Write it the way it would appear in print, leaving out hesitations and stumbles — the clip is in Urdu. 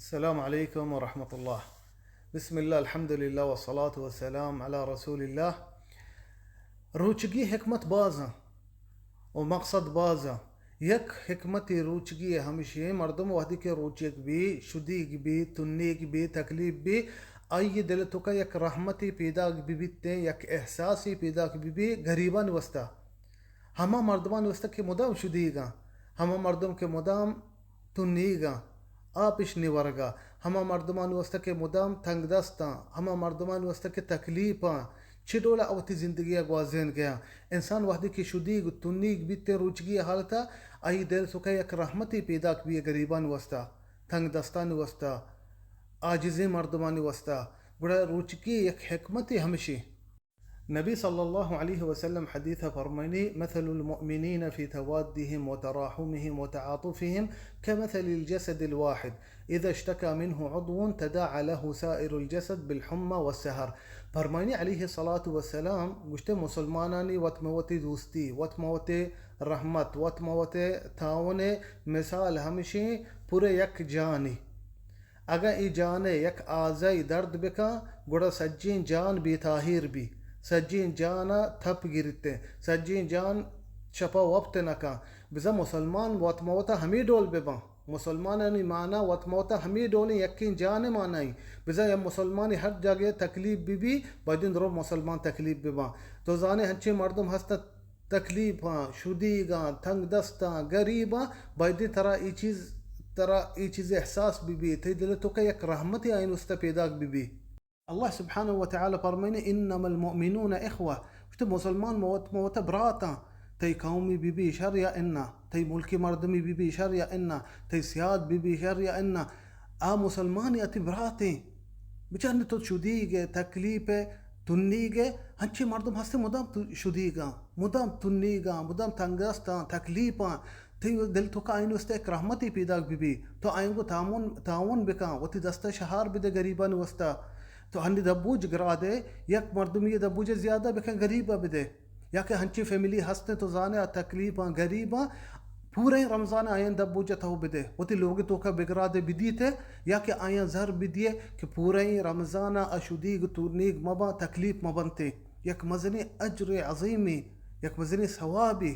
السلام عليكم ورحمة الله. بسم الله، الحمد لله والصلاة والسلام على رسول الله. روچگی حکمت بازا و مقصد بازا. یک حکمت روچگی ہمیشہ مردم وحدی کے روچگ بھی شدیگ بھی تنیگ بھی تکلیف بھی آئی دل تو کا یک رحمتی پیدا بھی یک احساسی پیدا بھی غریبان وسطا ہما مردمان وسطا کے مدام شدیگا ہما مردم کے مدام تنیگا آپش نورگا ہما مردمان وسطا کے مدام تنگ دستا ہما مردمان وسطا کے تکلیفاں چڈولا اوتی زندگی گوازین گیا انسان وحدی کی شدیگ تنیگ بیتے روچگی حالتا آئی دل سکا یک رحمتی پیدا بھی غریبان وسطا تنگ دستان وسطا عاجزی مردمان وسطا گڑا روچگی یک حکمتی ہمشی. نبی صلی اللہ علیہ وسلم حدیث فرمانی مثل المؤمنین فی توادهم وتراحمهم وتعاطفهم كمثل الجسد الواحد اذا اشتكى منه عضو تداعى له سائر الجسد بالحمى والسهر. فرمانی علیہ الصلاة والسلام گشتے مسلمانانی وطموتی دوستی وطموتی رحمت وطموتی تعاون مثال ہمشی پورے یک جانی اگر ای جانے یک آزائی درد بکا گڑا سجین جان بھی تاہیر بھی سجین جانا تھپ گرتے سجین جان چپا وقت نکا بزا مسلمان وطموتا ہمی ڈول ببا مسلمانانی معنی وطموتا ہمی ڈولی یقین جانے معنی بزا یا مسلمانی ہر جگہ تکلیف بھی بجن درو مسلمان تکلیف ببا تو زانے ہنچے مردم ہستا تکلیفاں شدیگاں تنگ دستاں غریباں بجن طرح ای چیز احساس بھی تی دل تو کہ یک رحمتی آئین استا پیدا بھی. اللہ سبحانہ وتعالی فرمائنے انما المؤمنون اخوہ تو مسلمان موت براتا تی قومی بھی شر یا انا تی ملکی مردمی بھی شر یا انا تی سیاد بھی شر یا انا آ مسلمان یا تی براتے بچانے تو شدیگے تکلیفے تنیگے ہنچے مردم ہستے مدام شدیگاں مدام تنیگاں مدام تنگستاں تکلیفاں تی دل تو کا آئین وستا ایک رحمتی پیدا بھی تو آئین کو تعاون بکا و تی دستا شہار بھی دے غریبان وستا تو ہنی دبوج گرا دے یک مردمی دبوج زیادہ بکن غریبہ بدے یا کہ ہنچی فیملی ہستے تو زانے تکلیفاں غریباں پورے رمضان آئین دبوجہ تاو بدے وہ تی لوگ تو کا بگرا دے بدی تھے یا کہ آئین زہر بدیے کہ پورے رمضان اشدیگ تونیگ مبا تکلیف مبنتے یک مزنی اجر عظیمی یک مزنی ثوابی